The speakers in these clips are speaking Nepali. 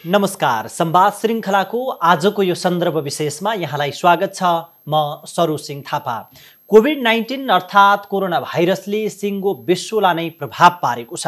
नमस्कार, संवाद श्रृङ्खलाको आजको यो सन्दर्भ विशेषमा यहाँलाई स्वागत छ। म सरू सिंह थापा। कोभिड-19 अर्थात् कोरोना भाइरसले सिङ्गो विश्वलाई नै प्रभाव पारेको छ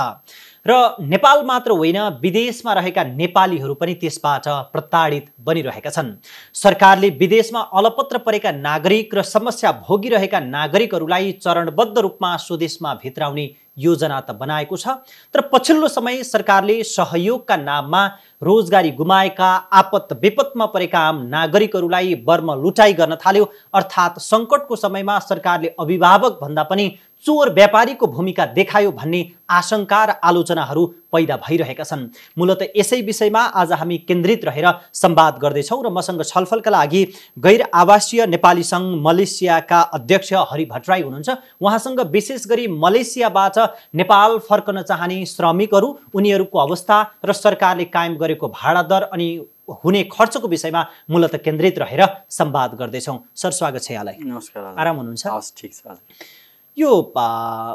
र नेपाल मात्र होइन, विदेशमा रहेका नेपालीहरू पनि त्यसबाट प्रताडित बनिरहेका छन्। सरकारले विदेशमा अलपत्र परेका नागरिक र समस्या भोगिरहेका नागरिकहरूलाई चरणबद्ध रूपमा स्वदेशमा भित्राउने योजना त बनाएको छ, तर पछिल्लो समय सरकारले सहयोगका नाममा रोजगारी गुमाएका, आपत विपतमा परेका आम नागरिकहरूलाई बर्म लुटाई गर्न थाल्यो। अर्थात् सङ्कटको समयमा सरकारले अभिभावक भन्दा पनि चोर व्यापारीको भूमिका देखायो भन्ने आशंका र आलोचनाहरू पैदा भइरहेका छन्। मूलत यसै विषयमा आज हामी केन्द्रित रहेर संवाद गर्दैछौँ र मसँग छलफलका लागि गैर आवासीय नेपाली सङ्घ मलेसियाका अध्यक्ष हरि भट्टराई हुनुहुन्छ। उहाँसँग विशेष गरी मलेसियाबाट नेपाल फर्कन चाहने श्रमिकहरू, उनीहरूको अवस्था र सरकारले कायम गरेको भाडा दर अनि हुने खर्चको विषयमा मूलत केन्द्रित रहेर संवाद गर्दैछौँ। सर, स्वागत छ यहाँलाई। नमस्कार। आराम हुनुहुन्छ? हस्, ठीक छ। यो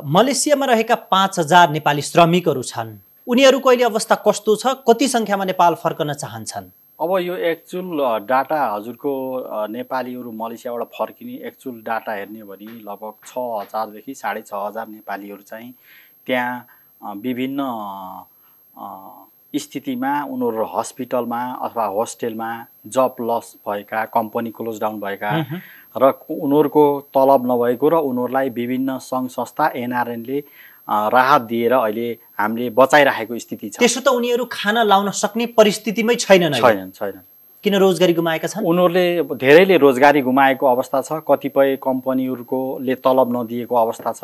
मलेसियामा रहेका 5000 नेपाली श्रमिकहरू छन्, उनीहरूको अहिले अवस्था कस्तो छ? कति सङ्ख्यामा नेपाल फर्कन चाहन्छन्? अब यो एक्चुअल डाटा हजुरको नेपालीहरू मलेसियाबाट फर्किने एक्चुअल डाटा हेर्ने भने लगभग 6000 देखि 6500 नेपालीहरू चाहिँ त्यहाँ विभिन्न स्थितिमा उनीहरू हस्पिटलमा अथवा होस्टेलमा जब लस भएका, कम्पनी क्लोज डाउन भएका र उनीहरूको तलब नभएको र उनीहरूलाई विभिन्न सङ्घ संस्था एनआरएनले राहत दिएर अहिले हामीले बचाइराखेको स्थिति छ। त्यसो त उनीहरू खाना लाउन सक्ने परिस्थितिमै छैनन्। किन रोजगारी गुमाएका छन्? उनीहरूले धेरैले रोजगारी गुमाएको अवस्था छ। कतिपय कम्पनीहरूकोले तलब नदिएको अवस्था छ।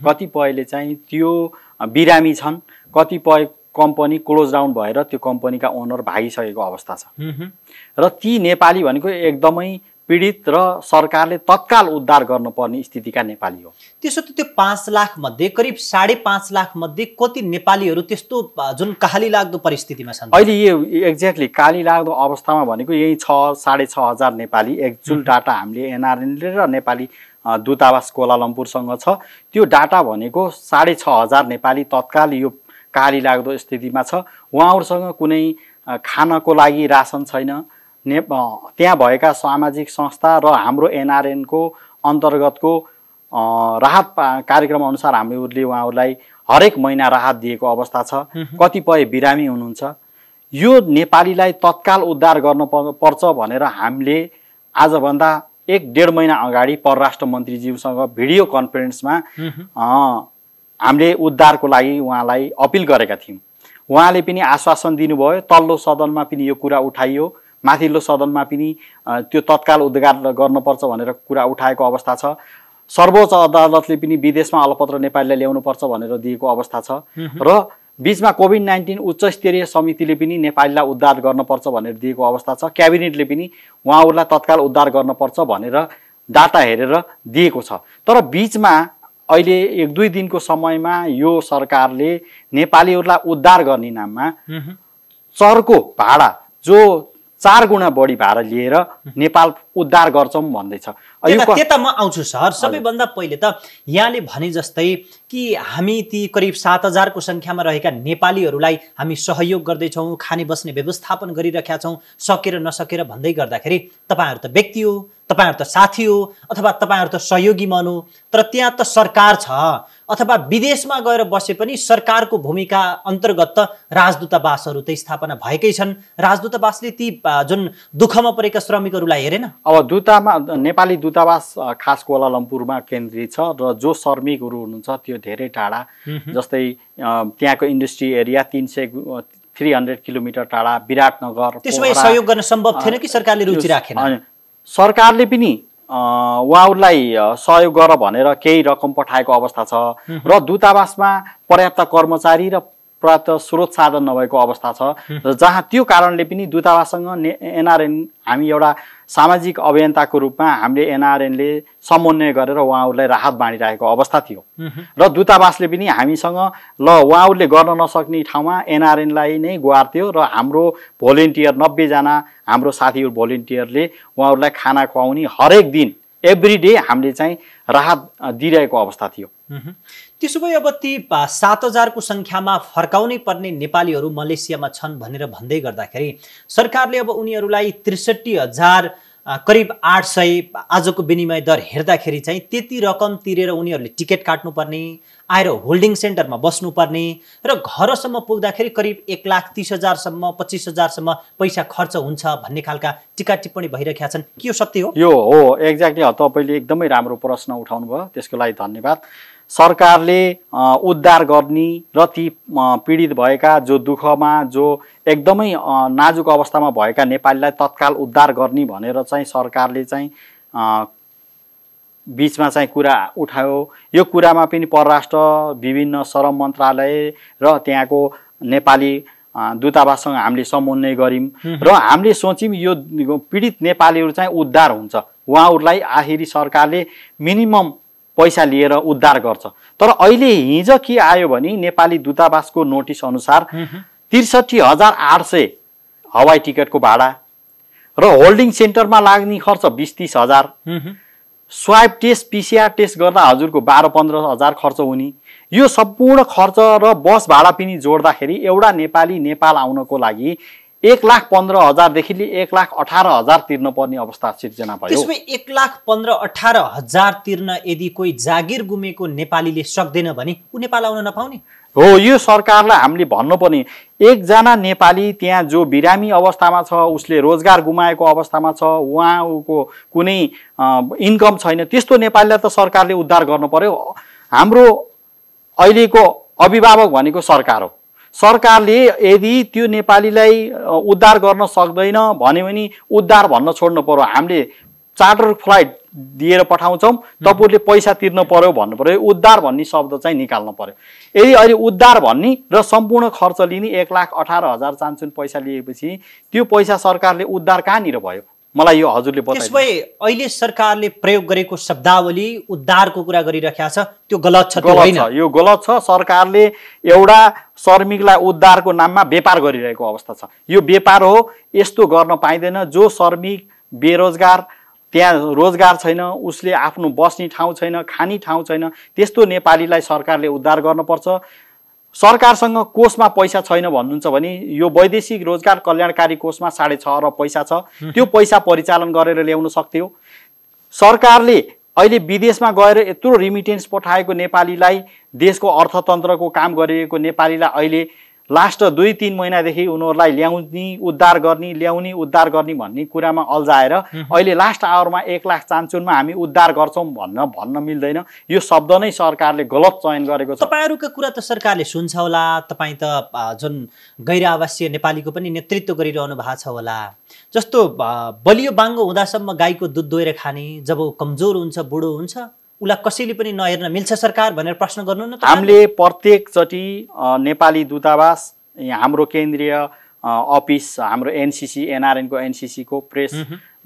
कतिपयले चाहिँ त्यो बिरामी छन्। कतिपय कम्पनी क्लोज डाउन भएर त्यो कम्पनीका ओनर भागिसकेको अवस्था छ। र ती नेपाली भनेको एकदमै पीडित र सरकारले तत्काल उद्धार गर्नुपर्ने स्थितिका नेपाली हो। त्यसो त त्यो 5 लाख मध्ये करिब 5.5 लाख मध्ये कति नेपालीहरू त्यस्तो जुन काली लाग्दो परिस्थितिमा छन्? अहिले यो एक्ज्याक्टली काली लाग्दो अवस्थामा भनेको यही 6,500 नेपाली एक्चुअल डाटा हामीले एनआरएनले र नेपाली दूतावास कोलालम्पुरसँग छ। त्यो डाटा भनेको 6,500 नेपाली तत्काल यो काली लाग्दो स्थितिमा छ। उहाँहरूसँग कुनै खानको लागि रासन छैन। त्यहाँ भएका सामाजिक संस्था र हाम्रो एनआरएनको अन्तर्गतको राहत कार्यक्रम अनुसार हामीले उहाँहरूलाई हरेक महिना राहत दिएको अवस्था छ। कतिपय बिरामी हुनुहुन्छ। यो नेपालीलाई तत्काल उद्धार गर्नुपर्छ भनेर हामीले आजभन्दा 1.5 महिना अगाडि परराष्ट्र मन्त्रीज्यूसँग भिडियो कन्फरेन्समा हामीले उद्धारको लागि उहाँलाई अपिल गरेका थियौँ। उहाँले पनि आश्वासन दिनुभयो। तल्लो सदनमा पनि यो कुरा उठाइयो, माथिल्लो सदनमा पनि त्यो तत्काल उद्धार गर्नुपर्छ भनेर कुरा उठाएको अवस्था छ। सर्वोच्च अदालतले पनि विदेशमा अलपत्र नेपालीलाई ल्याउनुपर्छ भनेर दिएको अवस्था छ। र बीचमा कोभिड-19 उच्च स्तरीय समितिले पनि नेपालीलाई उद्धार गर्नुपर्छ भनेर दिएको अवस्था छ। क्याबिनेटले पनि उहाँहरूलाई तत्काल उद्धार गर्नुपर्छ भनेर डाटा हेरेर दिएको छ। तर बीचमा अहिले 1-2 दिनको समयमा यो सरकारले नेपालीहरूलाई उद्धार गर्ने नाममा चर्को भाडा जो 4 गुणा बढी भाडा लिएर नेपाल उद्धार गर्छौँ भन्दैछ। त्यता म आउँछु सर। सबैभन्दा पहिले त यहाँले भने जस्तै कि हामी ती करिब 7000 को सङ्ख्यामा रहेका नेपालीहरूलाई हामी सहयोग गर्दैछौँ, खाने बस्ने व्यवस्थापन गरिरहेका छौँ, सकेर नसकेर भन्दै गर्दाखेरि तपाईँहरू त व्यक्ति हो, तपाईँहरू त साथी हो, अथवा तपाईँहरू त सहयोगी मन हो। तर त्यहाँ त सरकार छ, अथवा विदेशमा गएर बसे पनि सरकारको भूमिका अन्तर्गत त राजदूतावासहरू त स्थापना भएकै छन्। राजदूतावासले ती जुन दुःखमा परेका श्रमिकहरूलाई हेरेन। अब नेपाली दूतावास खास कोलालम्पुरमा केन्द्रित छ र जो श्रमिकहरू हुनुहुन्छ त्यो धेरै टाढा, जस्तै त्यहाँको इन्डस्ट्री एरिया 300 किलोमिटर टाढा विराटनगर। त्यसमा सहयोग गर्न सम्भव थिएन कि सरकारले रुचि राखेन? सरकारले पनि उहाँहरूलाई सहयोग गर भनेर केही रकम पठाएको अवस्था छ र दूतावासमा पर्याप्त कर्मचारी र पर्याप्त स्रोत साधन नभएको अवस्था छ। र जहाँ त्यो कारणले पनि दूतावाससँग एनआरएन हामी एउटा सामाजिक अभियन्ताको रूपमा हामीले एनआरएनले समन्वय गरेर उहाँहरूलाई राहत बाँडिरहेको अवस्था थियो। र दूतावासले पनि हामीसँग ल उहाँहरूले गर्न नसक्ने ठाउँमा एनआरएनलाई नै गुहार्थ्यो र हाम्रो भोलिन्टियर 90 जना हाम्रो साथीहरू भोलिन्टियरले उहाँहरूलाई खाना खुवाउने हरेक दिन एभ्री डे हामीले चाहिँ राहत दिइरहेको अवस्था थियो। त्यसो भए अब ती 7,000 को सङ्ख्यामा फर्काउनै पर्ने नेपालीहरू मलेसियामा छन् भनेर भन्दै गर्दाखेरि सरकारले अब उनीहरूलाई 63,000 करिब 800 आजको विनिमय दर हेर्दाखेरि चाहिँ त्यति रकम तिरेर उनीहरूले टिकट काट्नुपर्ने, आएर होल्डिङ सेन्टरमा बस्नुपर्ने र घरसम्म पुग्दाखेरि करिब 1,30,000 सम्म 25,000 सम्म पैसा खर्च हुन्छ भन्ने खालका टिका टिप्पणी भइरहेका छन्। के यो सत्य हो? यो हो, एक्ज्याक्टली। तपाईँले एकदमै राम्रो प्रश्न उठाउनु भयो, त्यसको लागि धन्यवाद। सरकारले उद्धार गर्ने र ती पीडित भएका जो दुःखमा जो एकदमै नाजुक अवस्थामा भएका नेपालीलाई तत्काल उद्धार गर्ने भनेर चाहिँ सरकारले चाहिँ बीचमा चाहिँ कुरा उठायो। यो कुरामा पनि परराष्ट्र विभिन्न श्रम मन्त्रालय र त्यहाँको नेपाली दूतावाससँग हामीले समन्वय गऱ्यौँ र हामीले सोच्यौँ यो पीडित नेपालीहरू चाहिँ उद्धार हुन्छ, उहाँहरूलाई आखिरी सरकारले मिनिमम पैसा लिएर उद्धार गर्छ। तर अहिले हिजो के आयो भने नेपाली दूतावासको नोटिस अनुसार 63,800 हवाई टिकटको भाडा र होल्डिङ सेन्टरमा लाग्ने खर्च 20-30,000, स्वाब टेस्ट PCR टेस्ट गर्दा हजुरको 12-15,000 खर्च हुने, यो सम्पूर्ण खर्च र बस भाडा पनि जोड्दाखेरि एउटा नेपाली नेपाल आउनको लागि 1,15,000 देखि 1,18,000 तिर्न पर्ने अवस्था सिर्जना भयो। त्यसमै 1,15,18,000 तिर्न यदि कोही जागिर गुमेको नेपालीले सक्दैन भने ऊ नेपाल आउन नपाउने हो। यो सरकारलाई हामीले भन्नुपर्ने, एकजना नेपाली त्यहाँ जो बिरामी अवस्थामा छ, उसले रोजगार गुमाएको अवस्थामा छ, उहाँको कुनै इन्कम छैन, त्यस्तो नेपालीलाई त सरकारले उद्धार गर्नु पर्यो। हाम्रो अहिलेको अभिभावक भनेको सरकार हो। सरकारले यदि त्यो नेपालीलाई उद्धार गर्न सक्दैन भन्यो भने उद्धार भन्न छोड्नु पर्यो। हामीले चार्टर फ्लाइट दिएर पठाउँछौँ, तपाईँहरूले पैसा तिर्नु पर्यो भन्नु पर्यो। उद्धार भन्ने शब्द चाहिँ निकाल्नु पर्यो। यदि अहिले उद्धार भन्ने र सम्पूर्ण खर्च लिने 1,18,000 चान्सुन पैसा लिएपछि त्यो पैसा सरकारले उद्धार कहाँनिर भयो? मलाई यो हजुरले बताइदिनु। त्यसमै अहिले सरकारले प्रयोग गरेको शब्दावली उद्धारको कुरा गरिरहेको छ, त्यो गलत छ, त्यो होइन? यो गलत छ। सरकारले एउटा श्रमिकलाई उद्धारको नाममा व्यापार गरिरहेको अवस्था छ। यो व्यापार हो, यस्तो गर्न पाइँदैन। जो श्रमिक बेरोजगार, त्यहाँ रोजगार छैन, उसले आफ्नो बस्ने ठाउँ छैन, खाने ठाउँ छैन, त्यस्तो नेपालीलाई सरकारले उद्धार गर्नुपर्छ। सरकारसँग कोषमा पैसा छैन भन्नुहुन्छ भने यो वैदेशिक रोजगार कल्याणकारी कोषमा 6.5 अरब पैसा छ, त्यो पैसा परिचालन गरेर ल्याउन सक्थ्यो। सरकारले अहिले विदेशमा गएर यत्रो रिमिटेन्स पठाएको नेपालीलाई, देशको अर्थतन्त्रको काम गरिरहेको नेपालीलाई अहिले लास्ट 2-3 महिनादेखि उनीहरूलाई ल्याउने उद्धार गर्ने, ल्याउने उद्धार गर्ने भन्ने कुरामा अल्झाएर अहिले लास्ट आवरमा 1 लाख चान्चुनमा हामी उद्धार गर्छौँ भन्न मिल्दैन। यो शब्द नै सरकारले गलत चयन गरेको छ। तपाईँहरूको कुरा त सरकारले सुन्छ होला, तपाईँ त जुन गैर आवासीय नेपालीको पनि नेतृत्व गरिरहनु भएको छ होला। जस्तो बलियो बाङ्गो हुँदासम्म गाईको दुध दोहेर खाने, जब कमजोर हुन्छ, बुढो हुन्छ, उसलाई कसैले पनि नहेर्न मिल्छ सरकार भनेर प्रश्न गर्नु न। हामीले प्रत्येकचोटि नेपाली दूतावास, हाम्रो केन्द्रीय अफिस, हाम्रो NCC NRN को NCC को प्रेस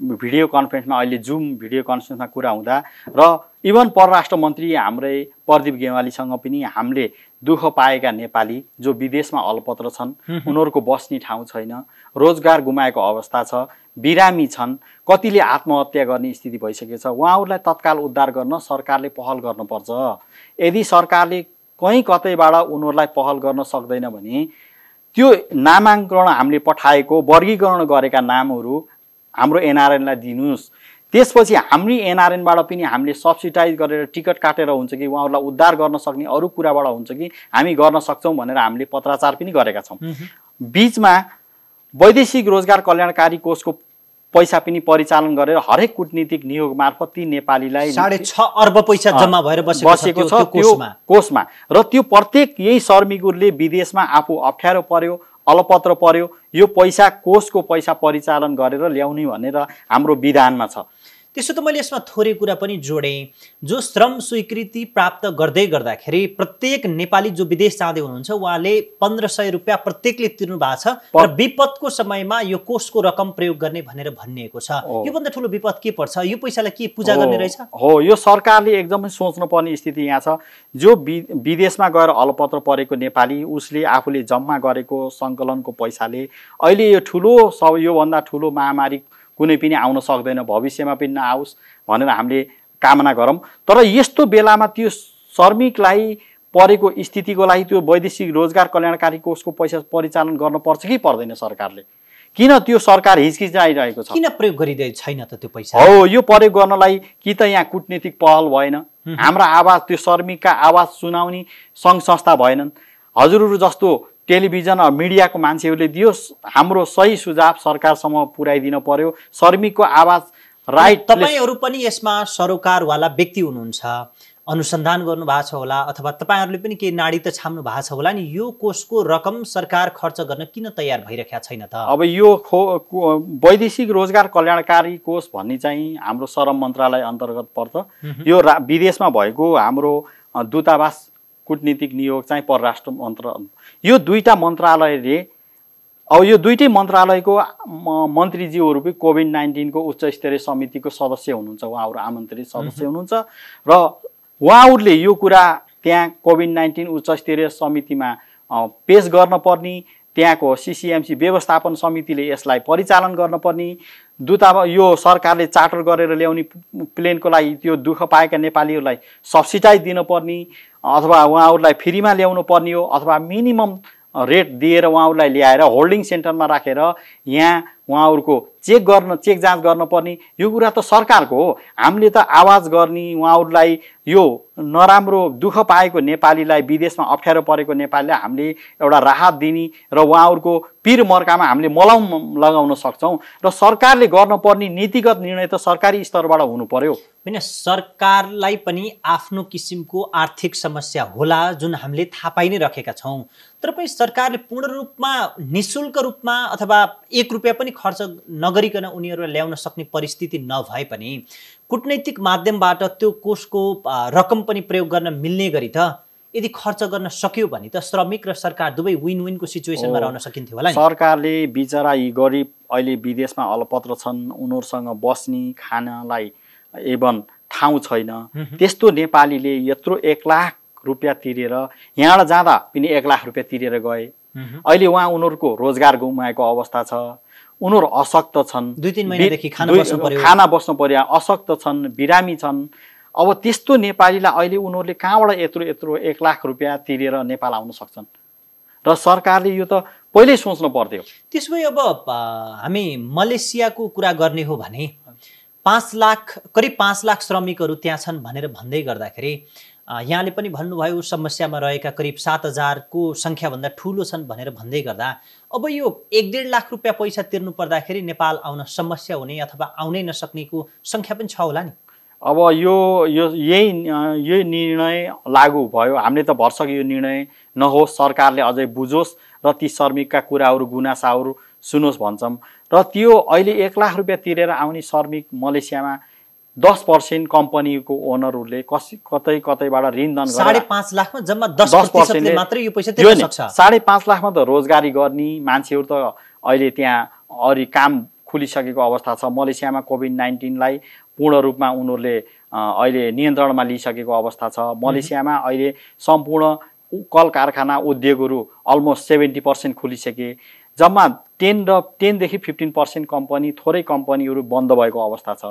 भिडियो कन्फरेन्समा, अहिले जुम भिडियो कन्फरेन्समा कुरा हुँदा र इभन परराष्ट्र मन्त्री हाम्रै प्रदीप गेवालीसँग पनि हामीले दुःख पाएका नेपाली जो विदेशमा अलपत्र छन्, उनीहरूको बस्ने ठाउँ छैन, रोजगार गुमाएको अवस्था छ, बिरामी छन्, कतिले आत्महत्या गर्ने स्थिति भइसकेको छ, उहाँहरूलाई तत्काल उद्धार गर्न सरकारले पहल गर्नुपर्छ। यदि सरकारले कहीँ कतैबाट उनीहरूलाई पहल गर्न सक्दैन भने त्यो नामाङ्कन हामीले पठाएको वर्गीकरण गरेका नामहरू हाम्रो NRN लाई दिनुस्। त्यसपछि हाम्रो NRN बाट पनि हामीले सब्सिडाइज गरेर टिकट काटेर हुन्छ कि उहाँहरूलाई उद्धार गर्न सक्ने अरू कुराबाट हुन्छ कि हामी गर्न सक्छौँ भनेर हामीले पत्राचार पनि गरेका छौँ। बीचमा वैदेशिक रोजगार कल्याणकारी कोषको पैसा पनि परिचालन गरेर हरेक कूटनीतिक नियोग मार्फत ती नेपालीलाई 6.5 अर्ब पैसा जम्मा भएर बसेको छ त्यो कोषमा। र त्यो प्रत्येक यही श्रमिकहरूले विदेशमा आफू अप्ठ्यारो पर्यो, अलपत्र पर्यो, यो पैसा कोषको पैसा परिचालन गरेर ल्याउने भनेर हाम्रो विधानमा छ। त्यसो त मैले यसमा थोरै कुरा पनि जोडेँ। जो श्रम स्वीकृति प्राप्त गर्दै गर्दाखेरि प्रत्येक नेपाली जो विदेश जाँदै हुनुहुन्छ उहाँले 1500 रुपियाँ प्रत्येकले तिर्नु भएको छ र विपदको समयमा यो कोषको रकम प्रयोग गर्ने भनेर भनिएको छ। योभन्दा ठुलो विपद के पर्छ? यो पैसालाई के पूजा गर्ने रहेछ? हो, यो सरकारले एकदमै सोच्नु पर्ने स्थिति यहाँ छ। जो विदेशमा गएर अलपत्र परेको नेपाली, उसले आफूले जम्मा गरेको सङ्कलनको पैसाले अहिले यो ठुलो योभन्दा ठुलो महामारी कुनै पनि आउन सक्दैन, भविष्यमा पनि नआओस् भनेर हामीले कामना गरौँ। तर यस्तो बेलामा त्यो श्रमिकलाई परेको स्थितिको लागि त्यो वैदेशिक रोजगार कल्याणकारी कोषको पैसा परिचालन गर्नुपर्छ कि पर्दैन सरकारले? किन त्यो सरकार हिचकिचाइरहेको छ? किन प्रयोग गरिँदै छैन त त्यो पैसा? हो, यो प्रयोग गर्नलाई कि त यहाँ कूटनीतिक पहल भएन, हाम्रा आवाज त्यो श्रमिकका आवाज सुनाउने सङ्घ संस्था भएनन्, हजुरहरू जस्तो टेलिभिजन मिडियाको मान्छेहरूले दियोस्, हाम्रो सही सुझाव सरकारसम्म पुर्याइदिन पर्यो। श्रमिकको आवाज राइट। तपाईहरू पनि यसमा सरोकारवाला व्यक्ति हुनुहुन्छ, अनुसन्धान गर्नु भएको छ होला, अथवा तपाईहरूले पनि केही नाडी त छाम्नु भएको छ होला नि, यो कोषको रकम सरकार खर्च गर्न किन तयार भइरहेको छैन त? अब यो वैदेशिक रोजगार कल्याणकारी कोष भन्ने चाहिँ हाम्रो श्रम मन्त्रालय अन्तर्गत पर्छ। यो विदेशमा भएको हाम्रो दूतावास कूटनीतिक नियोग चाहिँ परराष्ट्र मन्त्रालय, यो दुईटा मन्त्रालयले, अब यो दुईटै मन्त्रालयको मन्त्रीज्यूहरू पनि कोभिड-19 को उच्च स्तरीय समितिको सदस्य हुनुहुन्छ, उहाँहरू आमन्त्रित सदस्य हुनुहुन्छ र उहाँहरूले यो कुरा त्यहाँ कोभिड-19 उच्च स्तरीय समितिमा पेश गर्न पर्ने, त्यहाँको सिसिएमसी व्यवस्थापन समितिले यसलाई परिचालन गर्न पर्ने, दूतावास यो सरकारले चार्टर गरेर ल्याउने प्लेनको लागि त्यो दुःख पाएका नेपालीहरूलाई सब्सिडाइज दिन पर्ने, अथवा उहाँहरूलाई फ्रीमा ल्याउनु पर्ने हो, अथवा मिनिमम रेट दिएर उहाँहरूलाई ल्याएर होल्डिङ सेन्टरमा राखेर यहाँ उहाँहरूको चेक जाँच गर्न पर्ने, यो कुरा त सरकारको हो। हामीले त आवाज गर्ने, उहाँहरूलाई यो नराम्रो दुःख पाएको नेपालीलाई, विदेशमा अप्ठ्यारो परेको नेपालीलाई हामीले एउटा राहत दिने र उहाँहरूको पीर मर्कामा हामीले मलम लगाउन सक्छौँ। र सरकारले गर्नुपर्ने नीतिगत निर्णय त सरकारी स्तरबाट हुनु पर्यो। होइन, सरकारलाई पनि आफ्नो किसिमको आर्थिक समस्या होला जुन हामीले थाहा पाइ नै राखेका छौँ, तर पनि सरकारले पूर्ण रूपमा निःशुल्क रूपमा अथवा 1 रुपियाँ पनि खर्च नगरिकन उनीहरूलाई ल्याउन सक्ने परिस्थिति नभए पनि कूटनैतिक माध्यमबाट त्यो कोषको रकम पनि प्रयोग गर्न मिल्ने गरी त यदि खर्च गर्न सक्यो भने त श्रमिक र सरकार दुवै विन विनको सिचुएसनमा रहन सकिन्थ्यो होला नि। सरकारले बिचरा यी गरिब अहिले विदेशमा अलपत्र छन्, उनीहरूसँग बस्ने खानलाई एवं ठाउँ छैन, त्यस्तो नेपालीले यत्रो 1 लाख रुपियाँ तिरेर यहाँबाट जाँदा पनि 1 लाख रुपियाँ तिरेर गए। अहिले उनीहरूको रोजगार गुमाएको अवस्था छ, उनीहरू अशक्त छन्, 2-3 महिनादेखि खाना बस्नु पर्यो, अशक्त छन्, बिरामी छन्। अब त्यस्तो नेपालीलाई अहिले उनीहरूले कहाँबाट यत्रो 1 लाख रुपियाँ तिरेर नेपाल आउन सक्छन्? र सरकारले यो त पहिल्यै सोच्नु पर्थ्यो। त्यसो भए अब हामी मलेसियाको कुरा गर्ने हो भने 5 लाख, करिब 5 लाख श्रमिकहरू त्यहाँ छन् भनेर भन्दै गर्दाखेरि यहाँले पनि भन्नुभयो समस्यामा रहेका करिब 7,000 को सङ्ख्याभन्दा ठुलो छन् भनेर भन्दै गर्दा अब यो 1-1.5 लाख रुपियाँ पैसा तिर्नु पर्दाखेरि नेपाल आउन समस्या हुने अथवा आउनै नसक्नेको सङ्ख्या पनि छ होला नि। अब यही निर्णय लागू भयो, हामीले त भरसक यो निर्णय नहोस्, सरकारले अझै बुझोस् र ती श्रमिकका कुराहरू गुनासाहरू सुनोस् भन्छौँ। र त्यो अहिले 1 लाख रुपियाँ तिरेर आउने श्रमिक मलेसियामा 10% कम्पनीको ओनरहरूले कतैबाट ऋण दान गरेर 5.5 लाखमा जम्मा 10% मात्रै यो पैसा तिर्न सक्छ। 5.5 लाखमा त रोजगारी गर्ने मान्छेहरू त अहिले त्यहाँ अरू काम खुलिसकेको अवस्था छ। मलेसियामा कोभिड-19 लाई पूर्ण रूपमा उनीहरूले अहिले नियन्त्रणमा लिइसकेको अवस्था छ। मलेसियामा अहिले सम्पूर्ण कल कारखाना उद्योगहरू अलमोस्ट 70% खुलिसके। जम्मा 10 देखि 15% कम्पनी, थोरै कम्पनीहरू बन्द भएको अवस्था छ।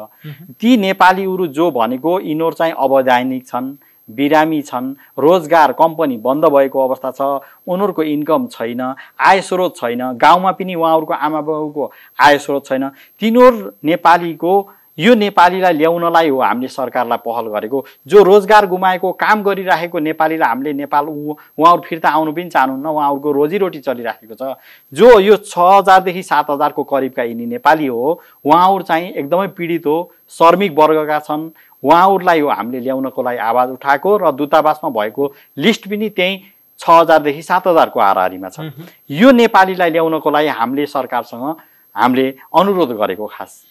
ती नेपालीहरू जो भनेको यिनीहरू चाहिँ अवैधानिक छन्, बिरामी छन्, रोजगार कम्पनी बन्द भएको अवस्था छ, उनीहरूको इन्कम छैन, आय स्रोत छैन, गाउँमा पनि उहाँहरूको आमा बाबुको आय स्रोत छैन। तिनीहरू नेपालीको यो नेपालीलाई ल्याउनलाई हो हामीले सरकारलाई पहल गरेको। जो रोजगार गुमाएको काम गरिराखेको नेपालीलाई हामीले नेपाल उहाँहरू फिर्ता आउनु पनि चाहनुहुन्न, उहाँहरूको रोजीरोटी चलिराखेको छ। जो यो 6,000 देखि 7,000 को करिबका यिनी नेपाली हो, उहाँहरू चाहिँ एकदमै पीडित हो, श्रमिक वर्गका छन्। उहाँहरूलाई हो हामीले ल्याउनको लागि आवाज उठाएको र दूतावासमा भएको लिस्ट पनि त्यही 6,000 देखि 7,000 को हाराहारीमा छ। यो नेपालीलाई ल्याउनको लागि हामीले सरकारसँग हामीले अनुरोध गरेको। खास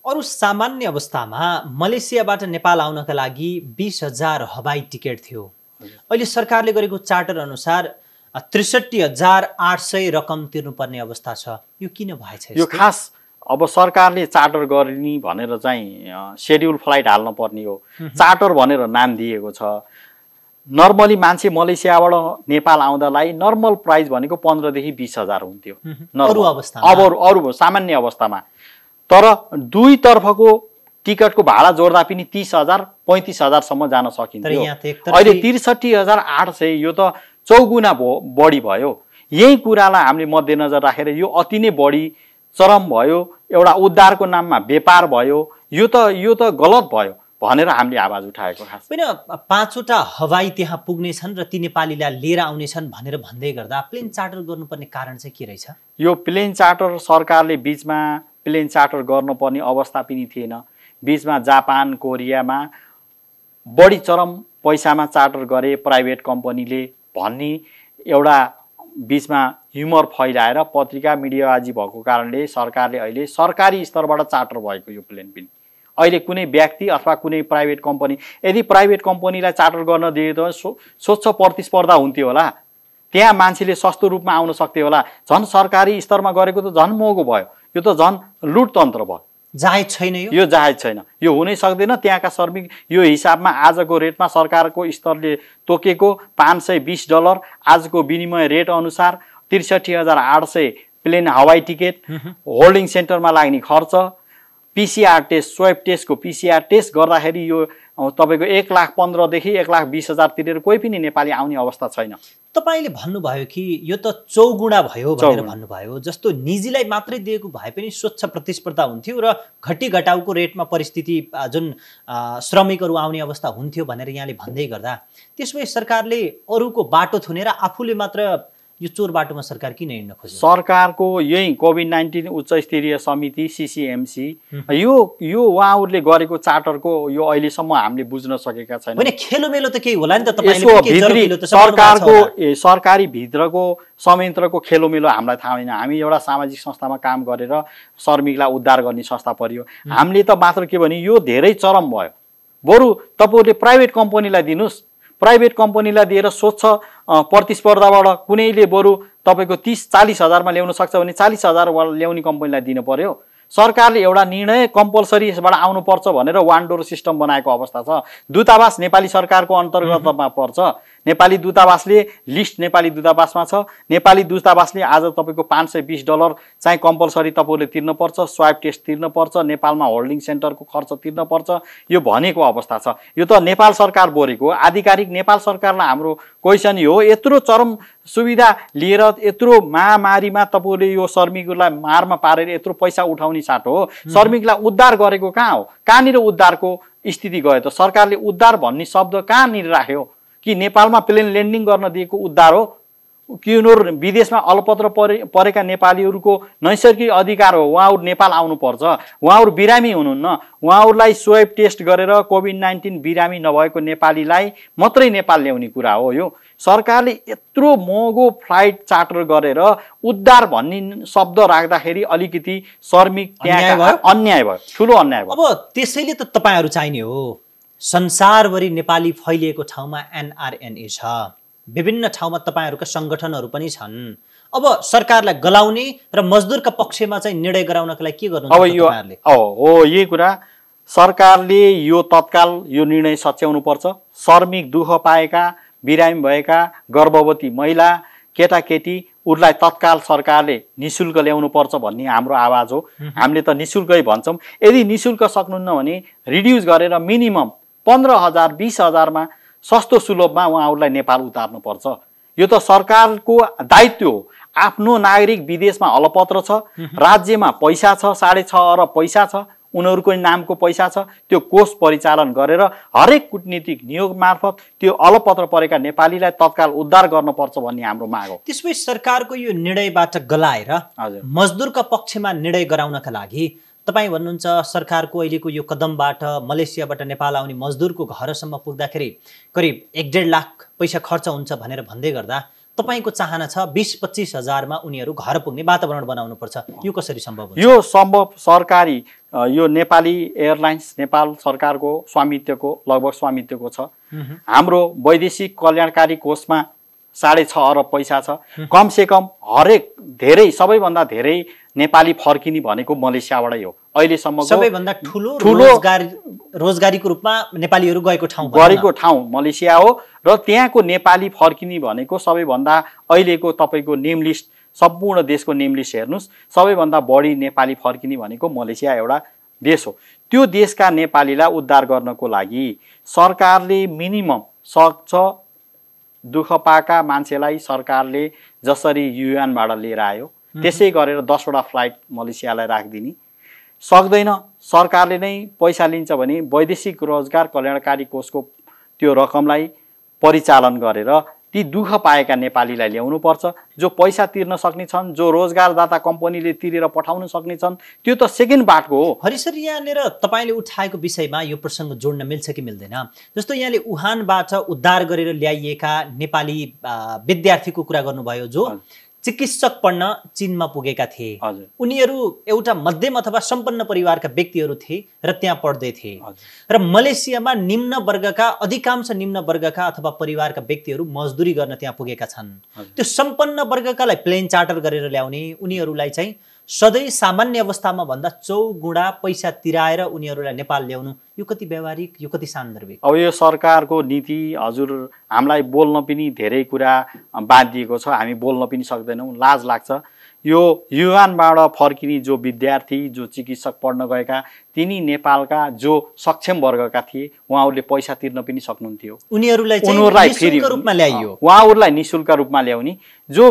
अरू सामान्य अवस्थामा मलेसियाबाट नेपाल आउनका लागि 20,000 हवाई टिकट थियो। अहिले सरकारले गरेको चार्टर अनुसार 63,800 रकम तिर्नुपर्ने अवस्था छ। यो किन भएछ? यो खास अब सरकारले चार्टर गर्ने भनेर चाहिँ शेड्युल फ्लाइट हाल्न पर्ने हो। चार्टर भनेर नाम दिएको छ। नर्मली मान्छे मलेसियाबाट नेपाल आउँदालाई नर्मल प्राइस भनेको 15 देखि 20,000 हुन्थ्यो अरू अवस्थामा। अब अरू सामान्य अवस्थामा। तर दुई तर्फको टिकटको भाडा जोड्दा पनि 30,000 35,000सम्म जान सकिन्थ्यो। अहिले 63,800, यो त चौगुना बढी भयो। यही कुरालाई हामीले मध्यनजर राखेर यो अति नै बढी चरम भयो, एउटा उद्धारको नाममा व्यापार भयो, यो त गलत भयो भनेर हामीले आवाज उठाएको। खास होइन, 5वटा हवाई त्यहाँ पुग्नेछन् र ती नेपालीलाई लिएर आउनेछन् भनेर भन्दै गर्दा प्लेन चार्टर गर्नुपर्ने कारण चाहिँ के रहेछ? यो प्लेन चार्टर सरकारले बिचमा प्लेन चार्टर गर्नुपर्ने अवस्था पनि थिएन। बिचमा जापान कोरियामा बढी चरम पैसामा चार्टर गरे प्राइभेट कम्पनीले भन्ने एउटा बिचमा ह्युमर फैलाएर पत्रिका मिडियाबाजी भएको कारणले सरकारले अहिले सरकारी स्तरबाट चार्टर भएको यो प्लेन पनि अहिले कुनै व्यक्ति अथवा कुनै प्राइभेट कम्पनी, यदि प्राइभेट कम्पनीलाई चार्टर गर्न दिए त स्वच्छ प्रतिस्पर्धा हुन्थ्यो होला, त्यहाँ मान्छेले सस्तो रूपमा आउन सक्थ्यो होला। झन् सरकारी स्तरमा गरेको त झन् महँगो भयो, यो त झन् लुटतन्त्र भयो। जायज छैन यो जायज छैन, यो हुनै सक्दैन। त्यहाँका श्रमिक यो हिसाबमा आजको रेटमा सरकारको स्तरले तोकेको $520 आजको विनिमय रेट अनुसार 63,800 प्लेन हवाई टिकट, होल्डिङ सेन्टरमा लाग्ने खर्च, PCR टेस्ट, स्वाब टेस्टको PCR टेस्ट गर्दाखेरि यो तपाईको 1,15,000 देखि 1,20,000 तिरेर कोही पनि नेपाली आउने अवस्था छैन। तपाईले भन्नुभयो कि यो त चौगुणा भयो भनेर भन्नुभयो। जस्तो निजीलाई मात्रै दिएको भए पनि स्वच्छ प्रतिस्पर्धा हुन्थ्यो र घटी घटाउको रेटमा परिस्थिति जुन श्रमिकहरू आउने अवस्था हुन्थ्यो भनेर यहाँले भन्दै गर्दा त्यसमै सरकारले अरूको बाटो थुनेर आफूले मात्र यो चोर बाटोमा सरकार किन हिँड्न खोज्यो? सरकारको यही कोभिड-19 उच्च स्तरीय समिति CCMC यो उहाँहरूले गरेको चार्टरको यो अहिलेसम्म हामीले बुझ्न सकेका छैनौँ। होइन, खेलोमेलो त केही होला नि त, तपाईले सरकारको सरकारी भित्रको संयन्त्रको खेलोमेलो हामीलाई थाहा होइन। हामी एउटा सामाजिक संस्थामा काम गरेर श्रमिकलाई उद्धार गर्ने संस्था पर्यो। हामीले त मात्र के भने यो धेरै चरम भयो। बरु तपाईहरुले प्राइभेट कम्पनीलाई दिनुस्, प्राइभेट कम्पनीलाई दिएर स्वच्छ प्रतिस्पर्धाबाट कुनैले बरु तपाईको 30-40 हजारमा ल्याउन सक्छ भने 40,000 ल्याउने कम्पनीलाई दिन पर्यो। सरकारले एउटा निर्णय कम्पलसरी यसबाट आउनुपर्छ भनेर वान डोर सिस्टम बनाएको अवस्था छ। दूतावास नेपाली सरकारको अन्तर्गतमा पर्छ। नेपाली दूतावासले लिस्ट नेपाली दूतावासमा छ। नेपाली दूतावासले आज तपाईको $520 चाहिँ कम्पलसरी तपाईले तिर्न पर्छ, स्वाब टेस्ट तिर्न पर्छ, नेपालमा होल्डिङ सेन्टरको खर्च तिर्न पर्छ, यो भनेको अवस्था छ। यो त नेपाल सरकार बोरेको आधिकारिक नेपाल सरकारलाई हाम्रो क्वेसन हो। यत्रो चरम सुविधा लिएर यत्रो महामारीमा तपाईले यो श्रमिकहरूलाई मारमा पारेर यत्रो पैसा उठाउने साटो हो। श्रमिकलाई उद्धार गरेको कहाँ हो? कहाँनिर उद्धारको स्थिति गयो त? सरकारले उद्धार भन्ने शब्द कहाँनिर राख्यो? कि नेपालमा प्लेन ल्यान्डिङ गर्न दिएको उद्धार हो कि उनीहरू विदेशमा अलपत्र परेका नेपालीहरूको नैसर्गिक अधिकार हो? उहाँहरू नेपाल आउनुपर्छ, उहाँहरू बिरामी हुनुहुन्न, उहाँहरूलाई स्वाब टेस्ट गरेर कोभिड-19 बिरामी नभएको नेपालीलाई मात्रै नेपाल ल्याउने कुरा हो। यो सरकारले यत्रो महँगो फ्लाइट चार्टर गरेर उद्धार भन्ने शब्द राख्दाखेरि अलिकति श्रमिक त्यहाँ अन्याय भयो, ठुलो अन्याय भयो। अब त्यसैले त तपाईहरु चाहिने हो। संसारभरि नेपाली फैलिएको ठाउँमा NRNA छ, विभिन्न ठाउँमा तपाईहरुका संगठनहरु पनि छन्। अब सरकारलाई गलाउने र मजदुरका पक्षमा चाहिँ निर्णय गराउनका लागि के गर्नु अब तपाईँहरुले? हो यही कुरा सरकारले यो तत्काल यो निर्णय सच्याउनु पर्छ। श्रमिक दुःख पाएका, बिरामी भएका, गर्भवती महिला, केटाकेटी उहरूलाई तत्काल सरकारले निशुल्क ल्याउनु पर्छ भन्ने हाम्रो आवाज हो। हामीले त निशुल्कै भन्छौं। यदि निशुल्क सक्नुहुन्न भने रिड्युस गरेर मिनिमम 15,000 20,000 मा सस्तो सुलभमा उहाँहरूलाई नेपाल उतार्नु पर्छ। यो त सरकारको दायित्व हो। आफ्नो नागरिक विदेशमा अलपत्र छ, राज्यमा पैसा छ, 6.5 अरब पैसा छ, उनीहरूको नामको पैसा छ, त्यो कोष परिचालन गरेर हरेक कूटनीतिक नियोग मार्फत त्यो अलपत्र परेका नेपालीलाई तत्काल उद्धार गर्नुपर्छ भन्ने हाम्रो माग हो। त्यसपछि सरकारको यो निर्णयबाट गलाएर मजदुरका पक्षमा निर्णय गराउनका लागि तपाई भन्नुहुन्छ सरकारको अहिलेको यो कदमबाट मलेसियाबाट नेपाल आउने मजदुरको घरसम्म पुग्दाखेरि करिब 1.5 लाख पैसा खर्च हुन्छ भनेर भन्दै गर्दा तपाईको चाहना छ 20-25 हजारमा उनीहरू घर पुग्ने वातावरण बनाउनु पर्छ। यो कसरी सम्भव हुन्छ? यो सम्भव सरकारी यो नेपाली एयरलाइन्स नेपाल सरकारको स्वामित्वको लगभग स्वामित्वको छ। हाम्रो वैदेशिक कल्याणकारी कोषमा 6.5 अरब पैसा छ। कम से कम हरेक धेरै सबैभन्दा धेरै नेपाली फर्किने भनेको मलेसियाबाटै हो। अहिलेसम्मको सबैभन्दा ठुलो रोजगारीको रूपमा नेपालीहरू गएको ठाउँ मलेसिया हो र त्यहाँको नेपाली फर्किने भनेको सबैभन्दा अहिलेको तपाईको नेम लिस्ट सम्पूर्ण देशको नेम लिस्ट हेर्नुस् सबैभन्दा बढी नेपाली फर्किने भनेको मलेसिया एउटा देश हो। त्यो देशका नेपालीलाई उद्धार गर्नको लागि सरकारले मिनिमम सक्छ दुःख पाएका मान्छेलाई सरकारले जसरी युएनबाट लिएर आयो त्यसै गरेर 10 वटा फ्लाइट मलेसियालाई राखिदिने सक्दैन। सरकारले नै पैसा लिन्छ भने वैदेशिक रोजगार कल्याणकारी कोषको त्यो रकमलाई परिचालन गरेर ती दुःख पाएका नेपालीलाई ल्याउनु पर्छ। जो पैसा तिर्न सक्ने छन्, जो रोजगारदाता कम्पनीले तिरेर पठाउन सक्ने छन्, त्यो त सेकेन्ड बाटको हो। हरिसर, यहाँनिर तपाईँले उठाएको विषयमा यो प्रसङ्ग जोड्न मिल्छ कि मिल्दैन? जस्तो यहाँले वुहानबाट उद्धार गरेर ल्याइएका नेपाली विद्यार्थीको कुरा गर्नुभयो जो चिकित्सक पढ्न चीनमा पुगेका थिए। उनीहरू एउटा मध्यम अथवा सम्पन्न परिवारका व्यक्तिहरू थिए र त्यहाँ पढ्दै थिए र मलेसियामा निम्न वर्गका अधिकांश निम्न वर्गका अथवा परिवारका व्यक्तिहरू मजदुरी गर्न त्यहाँ पुगेका छन्। त्यो सम्पन्न वर्गकालाई प्लेन चार्टर गरेर ल्याउने, उनीहरूलाई चाहिँ सधैँ सामान्य अवस्थामा भन्दा 4 गुणा पैसा तिराएर उनीहरूलाई नेपाल ल्याउनु, यो कति व्यावहारिक, यो कति सान्दर्भिक? अब यो सरकारको नीति हजुर हामीलाई बोल्न पनि धेरै कुरा बाँधिएको छ, हामी बोल्न पनि सक्दैनौँ, लाज लाग्छ। यो युएनबाट फर्किने जो विद्यार्थी, जो चिकित्सक पढ्न गएका, तिनी नेपालका जो सक्षम वर्गका थिए, उहाँहरूले पैसा तिर्न पनि सक्नुहुन्थ्यो। उनीहरूलाई निःशुल्क रूपमा ल्याइयो, उहाँहरूलाई निःशुल्क रूपमा ल्याउने। जो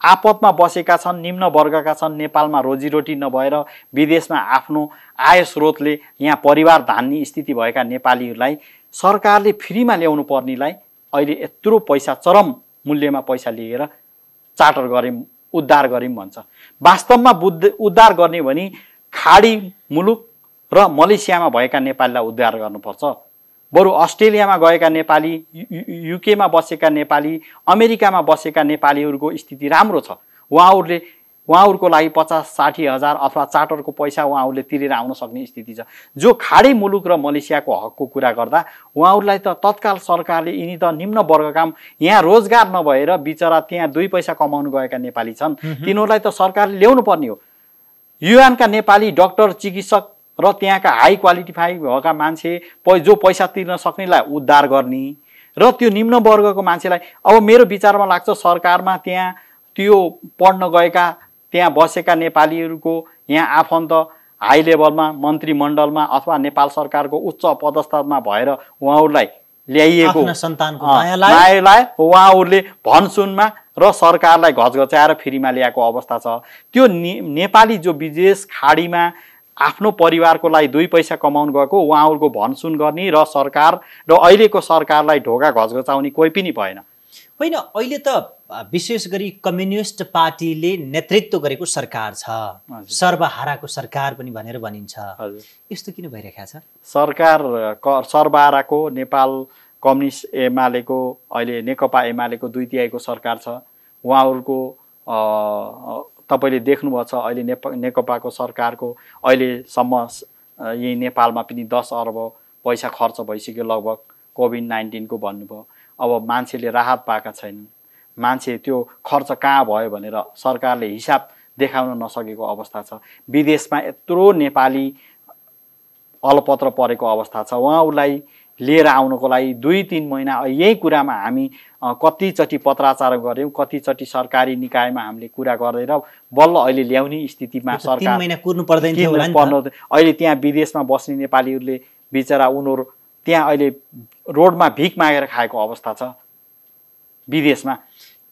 आपतमा बसेका छन्, निम्न वर्गका छन्, नेपालमा रोजीरोटी नभएर विदेशमा आफ्नो आय स्रोतले यहाँ परिवार धान्ने स्थिति भएका नेपालीहरूलाई सरकारले फ्रीमा ल्याउनु पर्नेलाई अहिले यत्रो पैसा, चरम मूल्यमा पैसा लिएर चार्टर गर्यौँ, उद्धार गर्यौँ भन्छ। वास्तवमा उद्धार गर्ने भने खाडी मुलुक र मलेसियामा भएका नेपालीलाई उद्धार गर्नुपर्छ। बरु अस्ट्रेलियामा गएका नेपाली, युकेमा बसेका नेपाली, अमेरिकामा बसेका नेपालीहरूको स्थिति राम्रो छ। उहाँहरूको लागि 50-60 हजार अथवा चार्टरको पैसा उहाँहरूले तिरेर आउन सक्ने स्थिति छ। जो खाडी मुलुक र मलेसियाको हकको कुरा गर्दा उहाँहरूलाई त तत्काल सरकारले यिनी त निम्न वर्गका यहाँ रोजगार नभएर बिचरा त्यहाँ 2 पैसा कमाउन गएका नेपाली छन्, तिनीहरूलाई त सरकारले ल्याउनु पर्ने हो। युएनका नेपाली डाक्टर, चिकित्सक र त्यहाँका हाई क्वालिफाई भएका मान्छे जो पैसा तिर्न सक्नेलाई उद्धार गर्ने र त्यो निम्न वर्गको मान्छेलाई, अब मेरो विचारमा लाग्छ सरकारमा त्यहाँ त्यो पढ्न गएका त्यहाँ बसेका नेपालीहरूको यहाँ आफन्त हाई लेभलमा मन्त्रीमण्डलमा अथवा नेपाल सरकारको उच्च पदस्थमा भएर उहाँहरूलाई ल्याइएको सन्तानको मायालाई उहाँहरूले भनसुनमा र सरकारलाई घचघचाएर फ्रीमा ल्याएको अवस्था छ। त्यो नेपाली जो विदेश खाडीमा आफ्नो परिवारको लागि 2 पैसा कमाउन गएको, उहाँहरूको भनसुन गर्ने र सरकार र अहिलेको सरकारलाई ढोका घचघचाउने कोही पनि भएन। होइन, अहिले त विशेष गरी कम्युनिस्ट पार्टीले नेतृत्व गरेको सरकार छ, सर्वहाराको सरकार पनि भनेर भनिन्छ। यस्तो किन भइरहेको छ? सरकार सर्वहाराको नेपाल कम्युनिस्ट एमालेको, अहिले नेकपा एमालेको 2/3 सरकार छ। उहाँहरूको तपाईँले देख्नुभएको छ अहिले नेकपाको सरकारको अहिलेसम्म यही नेपालमा पनि 10 अर्ब पैसा खर्च भइसक्यो लगभग। कोभिड-19 को भन्नुभयो। अब मान्छेले राहत पाएका छैनन्, मान्छे त्यो खर्च कहाँ भयो भनेर सरकारले हिसाब देखाउन नसकेको अवस्था छ। विदेशमा यत्रो नेपाली अलपत्र परेको अवस्था छ। उहाँहरूलाई लिएर आउनको लागि 2-3 महिना यही कुरामा हामी कतिचोटि पत्राचार गऱ्यौँ, कतिचोटि सरकारी निकायमा हामीले कुरा गरेर बल्ल अहिले ल्याउने स्थितिमा सरकार 3 महिना कुर्नु पर्दैन थियो होला नि त। अहिले त्यहाँ विदेशमा बस्ने नेपालीहरूले बिचरा उनीहरू त्यहाँ अहिले रोडमा भिख मागेर खाएको अवस्था छ विदेशमा।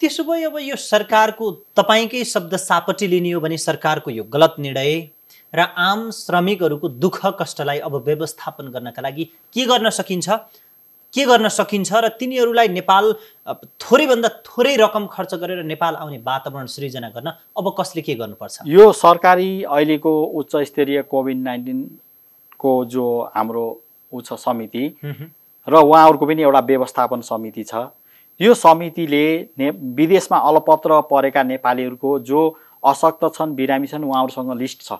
त्यसो भए अब यो सरकारको, तपाईकै शब्द सापटी लिने हो भने सरकारको यो गलत निर्णय र आम श्रमिकहरूको दुःख कष्टलाई अब व्यवस्थापन गर्नका लागि के गर्न सकिन्छ र तिनीहरूलाई नेपाल थोरैभन्दा थोरै रकम खर्च गरेर नेपाल आउने वातावरण सृजना गर्न अब कसले के गर्नुपर्छ? यो सरकारी अहिलेको उच्च स्तरीय कोभिड-19 को जो हाम्रो उच्च समिति र उहाँहरूको पनि एउटा व्यवस्थापन समिति छ। यो समितिले विदेशमा अलपत्र परेका नेपालीहरूको जो अशक्त छन्, बिरामी छन्, उहाँहरूसँग लिस्ट छ।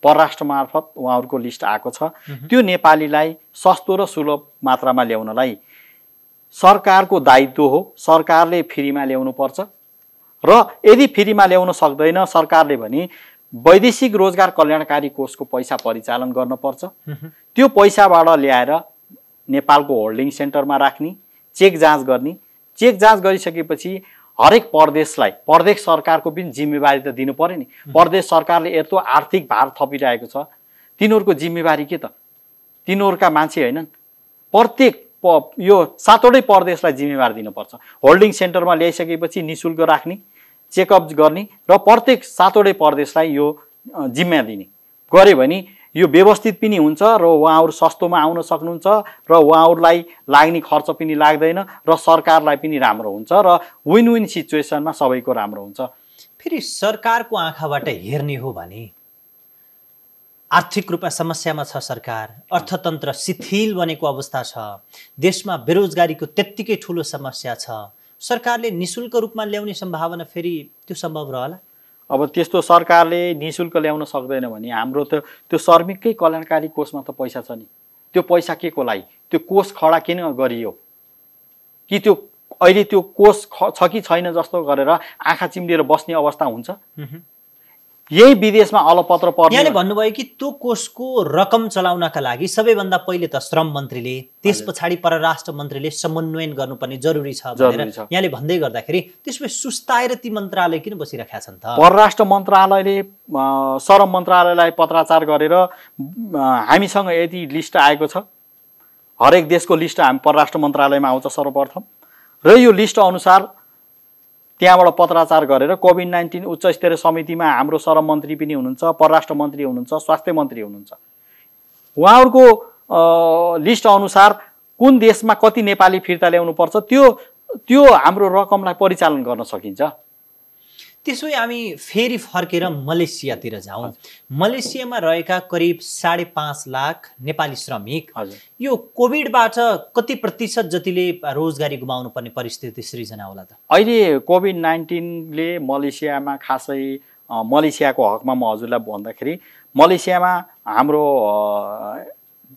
परराष्ट्र मार्फत उहाँहरूको लिस्ट आएको छ। त्यो नेपालीलाई सस्तो र सुलभ मात्रामा ल्याउनलाई सरकारको दायित्व हो। सरकारले फ्रीमा ल्याउनु पर्छ र यदि फ्रीमा ल्याउन सक्दैन सरकारले भने वैदेशिक रोजगार कल्याणकारी कोषको पैसा परिचालन गर्नुपर्छ। त्यो पैसाबाट ल्याएर नेपालको होल्डिङ सेन्टरमा राख्ने, चेक जाँच गर्ने। चेक जाँच गरिसकेपछि हरेक प्रदेशलाई, प्रदेश सरकारको पनि जिम्मेवारी त दिनु पर्यो नि। प्रदेश सरकारले यत्रो आर्थिक भार थपिरहेको छ, तिनीहरूको जिम्मेवारी के त? तिनीहरूका मान्छे हैनन्? प्रत्येक यो 7वटै प्रदेशलाई जिम्मेवार दिनुपर्छ। होल्डिङ सेन्टरमा ल्याइसकेपछि निशुल्क राख्ने, चेकअप गर्ने र प्रत्येक 7वटै प्रदेशलाई यो जिम्मा दिने गरे भने यो व्यवस्थित पनि हुन्छ र उहाँहरू सस्तोमा आउन सक्नुहुन्छ र उहाँहरूलाई लाग्ने खर्च पनि लाग्दैन र सरकारलाई पनि राम्रो हुन्छ र विन विन सिचुएसनमा सबैको राम्रो हुन्छ। फेरि सरकारको आँखाबाट हेर्ने हो भने आर्थिक रूपमा समस्यामा छ सरकार, अर्थतन्त्र शिथिल बनेको अवस्था छ, देशमा बेरोजगारीको त्यत्तिकै ठुलो समस्या छ, सरकारले निशुल्क रूपमा ल्याउने सम्भावना फेरि त्यो सम्भव रहला? अब त्यस्तो सरकारले निशुल्क ल्याउन सक्दैन भने हाम्रो त त्यो श्रमिककै कल्याणकारी कोषमा त पैसा छ नि। त्यो पैसा के को लागि? त्यो कोष खडा किन गरियो? कि त्यो अहिले त्यो कोष छ कि छैन जस्तो गरेर आँखा चिम्लेर बस्ने अवस्था हुन्छ? यही विदेशमा अलपत्र पर्ने। यहाँले भन्नुभयो कि त्यो कोषको रकम चलाउनका लागि सबैभन्दा पहिले त श्रम मन्त्रीले, त्यस पछाडि परराष्ट्र मन्त्रीले समन्वयन गर्नुपर्ने जरुरी छ भनेर यहाँले भन्दै गर्दाखेरि त्यसमा सुस्ताएर ती मन्त्रालय किन बसिरहेका छन् त? परराष्ट्र मन्त्रालयले श्रम मन्त्रालयलाई पत्राचार गरेर हामीसँग यति लिस्ट आएको छ, हरेक देशको लिस्ट हामी परराष्ट्र मन्त्रालयमा आउँछ सर्वप्रथम, र यो लिस्ट अनुसार त्यहाँबाट पत्राचार गरेर कोभिड-19 उच्च स्तरीय समितिमा हाम्रो श्रम मन्त्री पनि हुनुहुन्छ, परराष्ट्र मन्त्री हुनुहुन्छ, स्वास्थ्य मन्त्री हुनुहुन्छ। उहाँहरूको लिस्ट अनुसार कुन देशमा कति नेपाली फिर्ता ल्याउनुपर्छ त्यो हाम्रो रकमलाई परिचालन गर्न सकिन्छ। त्यसो भए हामी फेरि फर्केर मलेसियातिर जाउँ। मलेसियामा रहेका करिब 5.5 लाख नेपाली श्रमिक यो कोभिडबाट कति प्रतिशत जतिले रोजगारी गुमाउनु पर्ने परिस्थिति सृजना होला त? अहिले कोभिड-19ले मलेसियामा खासै मलेसियाको हकमा म हजुरलाई भन्दाखेरि मलेसियामा हाम्रो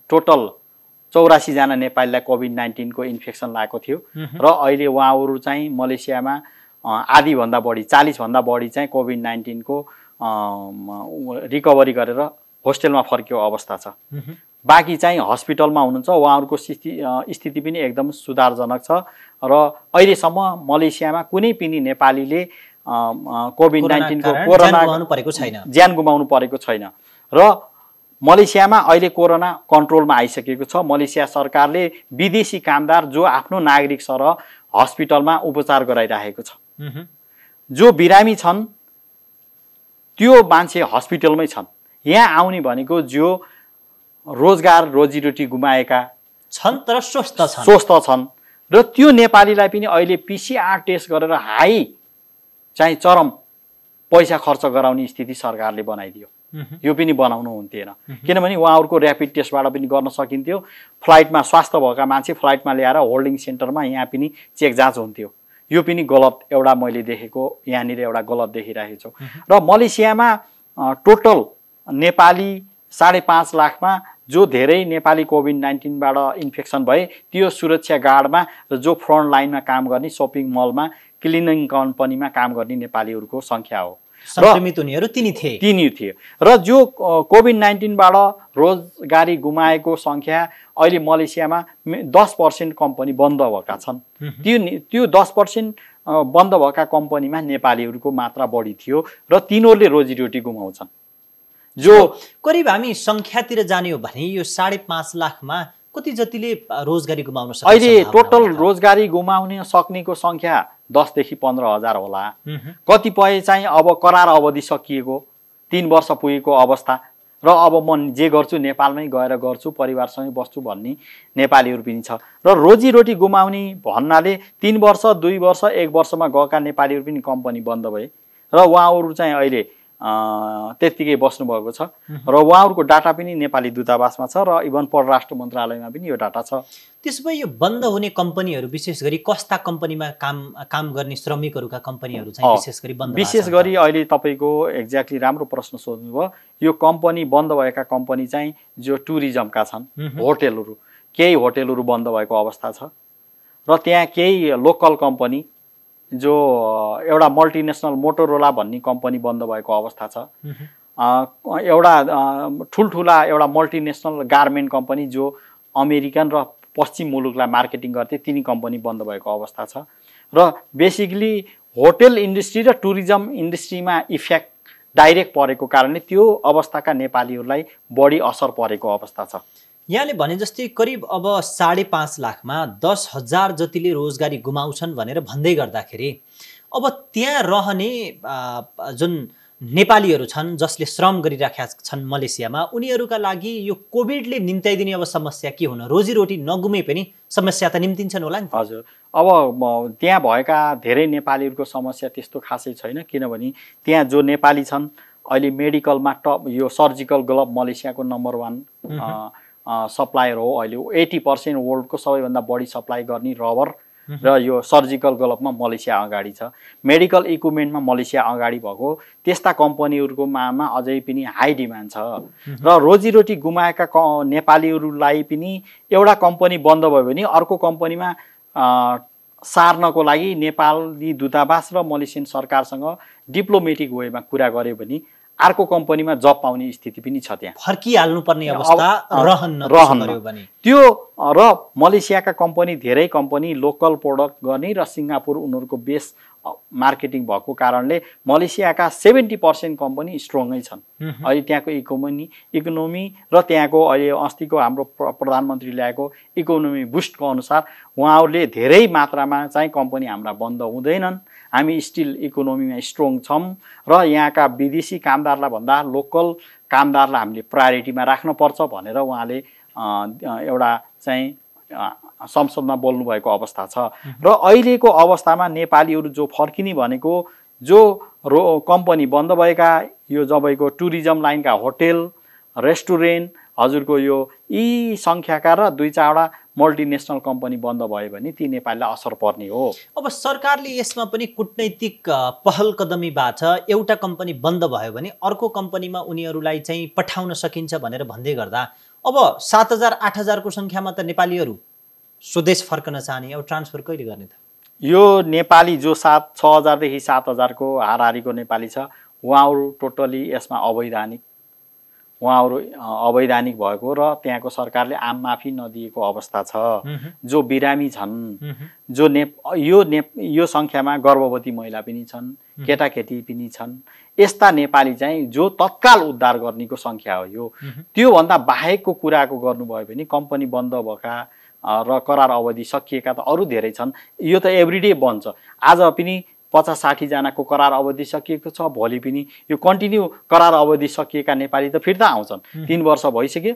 टोटल 84 जना नेपालीलाई कोभिड-19 को इन्फेक्सन लागेको थियो र अहिले उहाँहरू चाहिँ मलेसियामा आधी भन्दा बढी 40 भन्दा बढी चाहिँ कोभिड-19 को रिकभरी गरेर होस्टेलमा फर्कियो अवस्था छ। बाँकी चाहिँ हस्पिटलमा हुनुहुन्छ। उहाँहरूको स्थिति पनि एकदम सुधारजनक छ र अहिलेसम्म मलेसियामा कुनै पनि नेपालीले कोभिड-19 को कोरोना ज्यान गुमाउनु परेको छैन र मलेसियामा अहिले कोरोना कन्ट्रोलमा आइसकेको छ। मलेसिया सरकारले विदेशी कामदार जो आफ्नो नागरिक छ र हस्पिटलमा उपचार गराइरहेको छ। जो बिरामी छन् त्यो मान्छे हस्पिटलमै छन्। यहाँ आउने भनेको जो रोजगार रोजीरोटी गुमाएका छन् तर स्वस्थ छन् र त्यो नेपालीलाई पनि अहिले PCR टेस्ट गरेर हाई चाहिँ चरम पैसा खर्च गराउने स्थिति सरकारले बनाइदियो। यो पनि बनाउनु हुन्थेन, किनभने उहाँहरूको ऱ्यापिड टेस्टबाट पनि गर्न सकिन्थ्यो। फ्लाइटमा स्वास्थ्य भएका मान्छे फ्लाइटमा ल्याएर होल्डिङ सेन्टरमा यहाँ पनि चेक जाँच हुन्थ्यो। यो पनि गलत एउटा मैले देखेको यहाँनिर एउटा गलत देखिरहेको छु। र मलेसियामा टोटल नेपाली 5.5 लाखमा जो धेरै नेपाली कोभिड-19 बाट इन्फेक्सन भए त्यो सुरक्षा गार्डमा र जो फ्रन्ट लाइनमा काम गर्ने सपिङ मलमा क्लिनिङ कम्पनीमा काम गर्ने नेपालीहरूको संख्या हो। संक्रमित उनीहरू तिनी थिए र जो कोभिड-19 बाट रोजगारी गुमाएको संख्या अहिले मलेसियामा 10% कम्पनी बन्द भएका छन्। त्यो 10% बन्द भएका कम्पनीमा नेपालीहरूको मात्रा बढी थियो र तिनीहरूले रोजीरोटी गुमाउँछन्। जो करिब हामी संख्यातिर जाने हो भने यो 5.5 लाखमा कति जतिले रोजगारी गुमाउन सक्छ? अहिले टोटल रोजगारी गुमाउन सक्नेको संख्या 10 देखि 15 हजार होला। कतिपय चाहिँ अब करार अवधि सकिएको 3 वर्ष पुगेको अवस्था र अब म जे गर्छु नेपालमै गएर गर्छु परिवारसँगै बस्छु भन्ने नेपालीहरू पनि छ। र रोजीरोटी गुमाउने भन्नाले 3 वर्ष 2 वर्ष 1 वर्षमा गएका नेपालीहरू पनि कम्पनी बन्द भए र उहाँहरू चाहिँ अहिले त्यतिकै बस्नु भएको छ र उहाँहरूको डाटा पनि नेपाली दूतावासमा छ र इभन परराष्ट्र मन्त्रालयमा पनि यो डाटा छ। त्यसो भए यो बन्द हुने कम्पनीहरू विशेष गरी कस्ता कम्पनीमा काम गर्ने श्रमिकहरूका कम्पनीहरू चाहिँ विशेष गरी बन्द? विशेष गरी अहिले तपाईको एक्ज्याक्टली राम्रो प्रश्न सोध्नुभयो। यो कम्पनी बन्द भएका कम्पनी चाहिँ जो टुरिज्मका छन्, होटेलहरू, केही होटेलहरू बन्द भएको अवस्था छ र त्यहाँ केही लोकल कम्पनी जो एउटा मल्टिनेसनल मोटोरोला भन्ने कम्पनी बन्द भएको अवस्था छ। एउटा ठुल्ठुला एउटा मल्टिनेसनल गार्मेन्ट कम्पनी जो अमेरिकन र पश्चिम मुलुकलाई मार्केटिङ गर्थे तिनी कम्पनी बन्द भएको अवस्था छ। र बेसिकली होटल इन्डस्ट्री र टुरिज्म इन्डस्ट्रीमा इफेक्ट डाइरेक्ट परेको कारणले त्यो अवस्थाका नेपालीहरूलाई बढी असर परेको अवस्था छ। यहाँले भने जस्तै करिब अब 5.5 लाखमा 10,000 जतिले रोजगारी गुमाउँछन् भनेर भन्दै गर्दाखेरि अब त्यहाँ रहने जुन नेपालीहरू छन् जसले श्रम गरिराखेका छन् मलेसियामा, उनीहरूका लागि यो कोभिडले निम्त्याइदिने अब समस्या के हुन, रोजीरोटी नगुमे पनि समस्या त निम्तिन्छन् होला नि। हजुर, अब त्यहाँ भएका धेरै नेपालीहरूको समस्या त्यस्तो खासै छैन, किनभने त्यहाँ जो नेपाली छन् अहिले मेडिकलमा टप यो सर्जिकल ग्लोभ मलेसियाको नम्बर 1 सप्लायर हो। अहिले 80% वर्ल्डको सबैभन्दा बढी सप्लाई गर्ने रबर र यो सर्जिकल ग्लोभमा मलेसिया अगाडि छ। मेडिकल इक्विपमेन्टमा मलेसिया अगाडि भएको त्यस्ता कम्पनीहरूको मा अझै पनि हाई डिमान्ड छ र रोजीरोटी गुमाएका नेपालीहरूलाई पनि एउटा कम्पनी बन्द भयो भने अर्को कम्पनीमा सार्नको लागि नेपाली दूतावास र मलेसियन सरकारसँग डिप्लोमेटिक वेमा कुरा गर्यो भने अर्को कम्पनीमा जब पाउने स्थिति पनि छ। त्यहाँ फर्किहाल्नुपर्ने अवस्था रहन्न त्यो र मलेसियाका कम्पनी धेरै कम्पनी लोकल प्रोडक्ट गर्ने र सिङ्गापुर उनीहरूको बेस मार्केटिङ भएको कारणले मलेसियाका 70% कम्पनी स्ट्रङै छन्। अहिले त्यहाँको इकोनोमी र त्यहाँको अहिले अस्तिको हाम्रो प्रधानमन्त्री ल्याएको इकोनोमी बुस्टको अनुसार उहाँहरूले धेरै मात्रामा चाहिँ कम्पनी हाम्रा बन्द हुँदैनन्, हामी स्टिल इकोनोमीमा स्ट्रङ छौँ र यहाँका विदेशी कामदारलाई भन्दा लोकल कामदारलाई हामीले प्रायोरिटीमा राख्नुपर्छ भनेर उहाँले एउटा चाहिँ संसदमा बोल्नुभएको अवस्था छ। र अहिलेको अवस्थामा नेपालीहरू जो फर्किने भनेको जो कम्पनी बन्द भएका यो जबैको टुरिज्म लाइनका होटेल रेस्टुरेन्ट हजुरको यो यी सङ्ख्याका र 2-4वटा मल्टिनेसनल कम्पनी बन्द भयो भने ती नेपालीलाई असर पर्ने हो। अब सरकारले यसमा पनि कूटनैतिक पहल कदमीबाट एउटा कम्पनी बन्द भयो भने अर्को कम्पनीमा उनीहरूलाई चाहिँ पठाउन सकिन्छ भनेर भन्दै गर्दा अब 7,000-8,000 को सङ्ख्यामा त नेपालीहरू स्वदेश फर्कन चाहने, अब ट्रान्सफर कहिले गर्ने त? यो नेपाली जो 6,000 देखि 7,000 को हाराहारीको नेपाली छ उहाँहरू टोटली यसमा अवैधानिक भएको र त्यहाँको सरकारले आम माफी नदिएको अवस्था छ। जो बिरामी छन्, जो यो सङ्ख्यामा गर्भवती महिला पनि छन्, केटाकेटी पनि छन्, यस्ता नेपाली चाहिँ जो तत्काल उद्धार गर्नेको सङ्ख्या हो यो। त्योभन्दा बाहेकको कुराको गर्नुभयो भने कम्पनी बन्द भएका र करार अवधि सकिएका त अरू धेरै छन्। यो त एभ्रिडे बन्छ। आज पनि 50-60 जनाको करार अवधि सकिएको छ, भोलि पनि यो कन्टिन्यू करार अवधि सकिएका नेपाली त फिर्ता आउँछन्। 3 वर्ष भइसक्यो,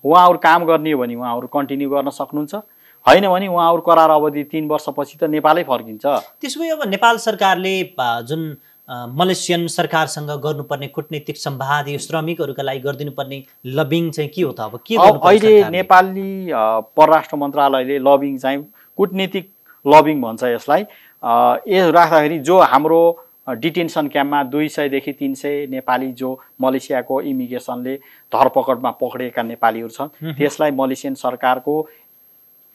उहाँहरू काम गर्ने हो भने उहाँहरू कन्टिन्यू गर्न सक्नुहुन्छ, होइन भने उहाँहरू करार अवधि 3 वर्षपछि त नेपालै फर्किन्छ। त्यसो भए अब नेपाल सरकारले जुन मलेसियन सरकारसँग गर्नुपर्ने कूटनीतिक संवाद यो श्रमिकहरूका लागि गरिदिनुपर्ने लबिङ चाहिँ के हो त? अब के गर्नुपर्छ? अहिले नेपाली परराष्ट्र मन्त्रालयले लबिङ चाहिँ कूटनीतिक लबिङ भन्छ यसलाई। यो राख्दाखेरि जो हाम्रो डिटेन्सन क्याम्पमा 200 देखि 300 नेपाली जो मलेसियाको इमिग्रेसनले धरपकडमा पक्रेका नेपालीहरू छन् त्यसलाई मलेसियन सरकारको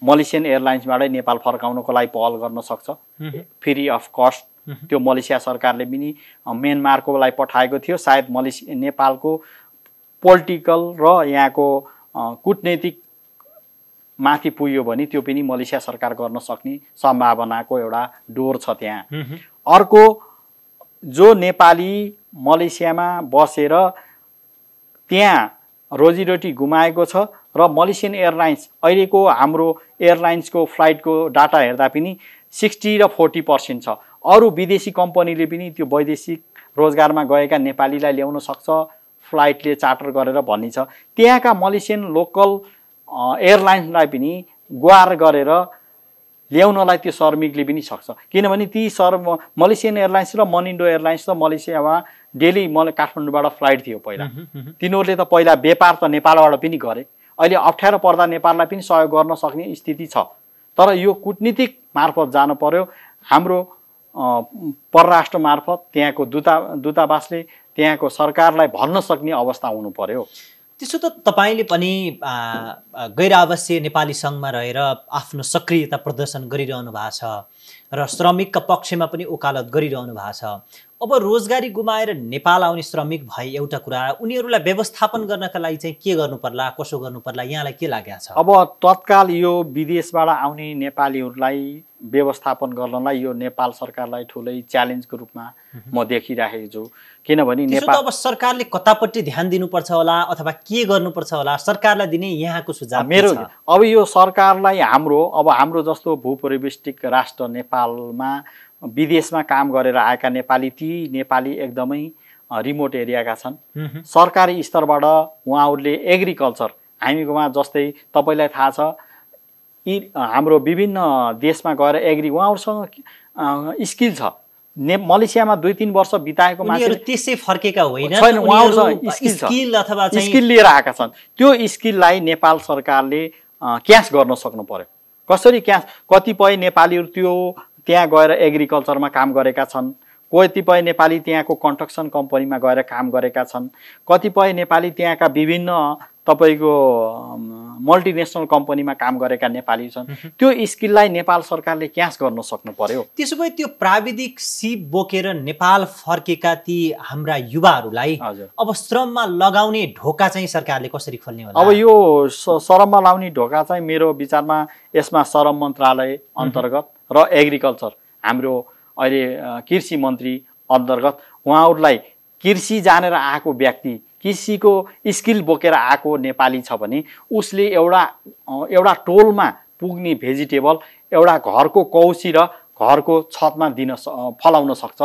मलेसियन एयरलाइन्सबाटै नेपाल फर्काउनको लागि पहल गर्न सक्छ फ्री अफ कस्ट। त्यो मलेसिया सरकारले पनि म्यानमारको लागि पठाएको थियो। सायद नेपालको पोलिटिकल र यहाँको कूटनीतिक माथि पुग्यो भने त्यो पनि मलेसिया सरकार गर्न सक्ने सम्भावनाको एउटा डोर छ त्यहाँ। अर्को जो नेपाली मलेसियामा बसेर त्यहाँ रोजीरोटी गुमाएको छ र मलेसियन एयरलाइन्स अहिलेको हाम्रो एयरलाइन्सको फ्लाइटको डाटा हेर्दा पनि 60 र 40% छ। अरू विदेशी कम्पनीले पनि त्यो वैदेशिक रोजगारमा गएका नेपालीलाई ल्याउन सक्छ फ्लाइटले चार्टर गरेर भन्ने छ। त्यहाँका मलेसियन लोकल एयरलाइन्सलाई पनि गुहार गरेर ल्याउनलाई त्यो श्रमिकले पनि सक्छ। किनभने ती मलेसियन एयरलाइन्स र मनिन्डो एयरलाइन्स त मलेसियामा डेली काठमाडौँबाट फ्लाइट थियो पहिला। तिनीहरूले त पहिला व्यापार त नेपालबाट पनि गरे। अहिले अप्ठ्यारो पर्दा नेपाललाई पनि सहयोग गर्न सक्ने स्थिति छ। तर यो कूटनीतिक मार्फत जानु पर्यो। हाम्रो परराष्ट्र मार्फत त्यहाँको दूतावासले त्यहाँको सरकारलाई भन्न सक्ने अवस्था हुनु पर्यो। त्यसो त तपाईले पनि गैर आवासीय नेपाली सङ्घमा रहेर आफ्नो सक्रियता प्रदर्शन गरिरहनु भएको छ र श्रमिकका पक्षमा पनि वकालत गरिरहनु भएको छ। अब रोजगारी गुमाएर नेपाल आउने श्रमिक भए एउटा कुरा, उनीहरूलाई व्यवस्थापन गर्नका लागि चाहिँ के गर्नु पर्ला, कसो गर्नु पर्ला, यहाँलाई के लागेको छ? अब तत्काल यो विदेशबाट आउने नेपालीहरूलाई व्यवस्थापन गर्नलाई यो नेपाल सरकारलाई ठुलै च्यालेन्जको रूपमा म देखिराखेको छु। किनभने नेपाल अब सरकारले कतापट्टि ध्यान दिनुपर्छ होला अथवा के गर्नुपर्छ होला, सरकारलाई दिने यहाँको सुझाव मेरो अब यो सरकारलाई हाम्रो जस्तो भूपरिवेष्टिक राष्ट्र नेपालमा विदेशमा काम गरेर आएका नेपाली, ती नेपाली एकदमै रिमोट एरियाका छन्। सरकारी स्तरबाट उहाँहरूले एग्रिकल्चर, हामीकोमा जस्तै तपाईँलाई थाहा छ हाम्रो विभिन्न देशमा गएर उहाँहरूसँग स्किल छ। मलेसियामा 2-3 वर्ष बिताएको मान्छेहरू त्यसै फर्केका होइन, उहाँहरूसँग स्किल अथवा स्किल लिएर आएका छन्। त्यो स्किललाई नेपाल सरकारले क्याच गर्न सक्नु पर्यो। कसरी क्याच? कतिपय नेपालीहरू त्यहाँ गएर एग्रिकल्चरमा काम गरेका छन्, कतिपय नेपाली त्यहाँको कन्स्ट्रक्सन कम्पनीमा गएर काम गरेका छन्, कतिपय नेपाली त्यहाँका विभिन्न तपाईँको मल्टिनेसनल कम्पनीमा काम गरेका नेपाली छन्। त्यो स्किललाई नेपाल सरकारले क्याच गर्न सक्नु पर्यो। त्यसो भए त्यो प्राविधिक सिप बोकेर नेपाल फर्केका ती हाम्रा युवाहरूलाई अब श्रममा लगाउने ढोका चाहिँ सरकारले कसरी खोल्ने होला? अब यो श्रममा लगाउने ढोका चाहिँ मेरो विचारमा यसमा श्रम मन्त्रालय अन्तर्गत र एग्रिकल्चर, हाम्रो अहिले कृषि मन्त्री अन्तर्गत उहाँहरूलाई कृषि जानेर आएको व्यक्ति, कृषिको स्किल बोकेर आएको नेपाली छ भने उसले एउटा टोलमा पुग्ने भेजिटेबल एउटा घरको कौसी र घरको छतमा फलाउन सक्छ।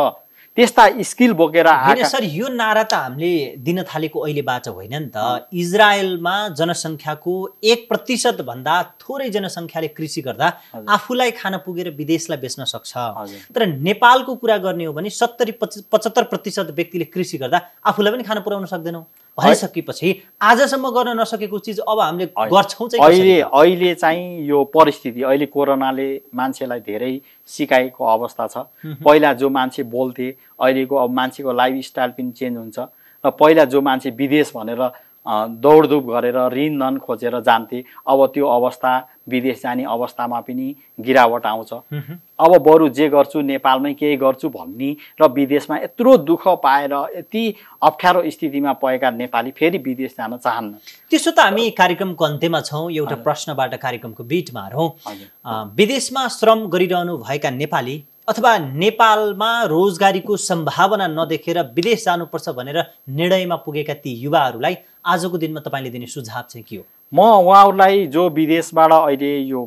त्यस्ता स्किल बोकेर आएका। सर, यो नारा त हामीले दिन थालेको अहिलेबाट होइन नि त। इजरायलमा जनसङ्ख्याको 1% भन्दा थोरै जनसङ्ख्याले कृषि गर्दा आफूलाई खान पुगेर विदेशलाई बेच्न सक्छ। तर नेपालको कुरा गर्ने हो भने 70-75% व्यक्तिले कृषि गर्दा आफूलाई पनि खान पुर्याउन सक्दैनौँ भइसकेपछि आजसम्म गर्न नसकेको चिज अब हामीले गर्छौँ चाहिँ। अहिले चाहिँ यो परिस्थिति, अहिले कोरोनाले मान्छेलाई धेरै सिकाएको अवस्था छ। पहिला जो मान्छे बोल्थे, अहिलेको अब मान्छेको लाइफस्टाइल पनि चेन्ज हुन्छ। र पहिला जो मान्छे विदेश भनेर दौडधुप गरेर ऋण खोजेर जान्थे, अब त्यो अवस्था विदेश जाने अवस्थामा पनि गिरावट आउँछ। अब बरु जे गर्छु नेपालमै केही गर्छु भन्ने र विदेशमा यत्रो दुःख पाएर यति अप्ठ्यारो स्थितिमा परेका नेपाली फेरि विदेश जान चाहन्न। त्यसो त हामी कार्यक्रमको अन्त्यमा छौँ। एउटा प्रश्नबाट कार्यक्रमको बिटमा हरौँ। विदेशमा श्रम गरिरहनु भएका नेपाली अथवा नेपालमा रोजगारीको सम्भावना नदेखेर विदेश जानुपर्छ भनेर निर्णयमा पुगेका ती युवाहरूलाई आजको दिनमा तपाईँले दिने सुझाव चाहिँ के हो? म उहाँहरूलाई जो विदेशबाट अहिले यो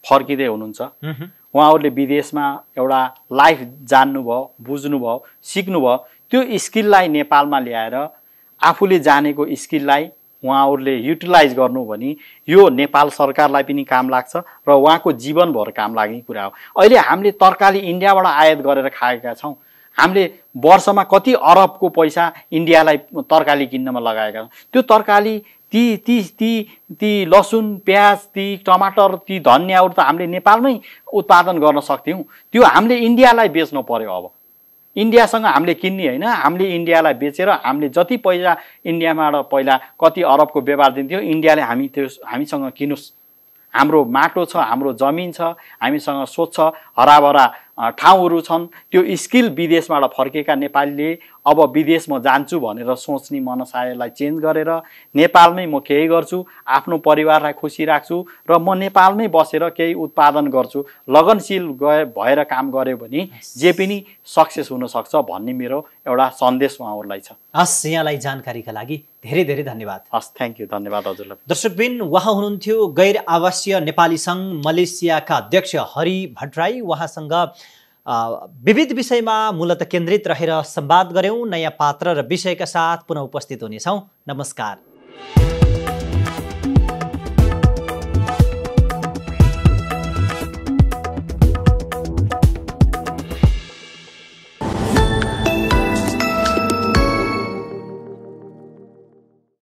फर्किँदै हुनुहुन्छ, उहाँहरूले विदेशमा एउटा लाइफ जान्नुभयो, बुझ्नुभयो, सिक्नुभयो, त्यो स्किललाई नेपालमा ल्याएर आफूले जानेको स्किललाई उहाँहरूले युटिलाइज गर्नु भने यो नेपाल सरकारलाई पनि काम लाग्छ र उहाँको जीवनभर काम लाग्ने कुरा हो। अहिले हामीले तरकारी इन्डियाबाट आयात गरेर खाएका छौँ। हामीले वर्षमा कति अरबको पैसा इन्डियालाई तरकारी किन्नमा लगाएका छौँ। त्यो तरकारी ती लसुन, प्याज, ती टमाटर, ती धनियाँहरू त हामीले नेपालमै उत्पादन गर्न सक्थ्यौँ। त्यो हामीले इन्डियालाई बेच्नु पर्यो। अब इन्डियासँग हामीले किन्ने होइन, हामीले इन्डियालाई बेचेर हामीले जति पैसा इन्डियाबाट पहिला कति अरबको व्यापार दिन्थ्यो, इन्डियाले हामीसँग किनोस्। हाम्रो माटो छ, हाम्रो जमिन छ, हामीसँग स्वच्छ हराभरा ठाउँहरू छन्। त्यो स्किल विदेशबाट फर्केका नेपालीले अब विदेश म जान्छु भनेर सोच्ने मनसायलाई चेन्ज गरेर नेपालमै म केही गर्छु, आफ्नो परिवारलाई खुसी राख्छु र म नेपालमै बसेर केही उत्पादन गर्छु, लगनशील भएर काम गर्यो भने जे पनि सक्सेस हुनसक्छ भन्ने मेरो एउटा सन्देश उहाँहरूलाई छ। हस्, यहाँलाई जानकारीका लागि धेरै धेरै धन्यवाद। हस्, थ्याङ्क यू, धन्यवाद हजुरलाई। दर्शकबिन, उहाँ हुनुहुन्थ्यो गैर आवासीय नेपाली सङ्घ मलेसियाका अध्यक्ष हरि भट्टराई। उहाँसँग विविध विषयमा मूलत केन्द्रित रहेर संवाद गऱ्यौँ। नयाँ पात्र र विषयका साथ पुनः उपस्थित हुनेछौँ। नमस्कार।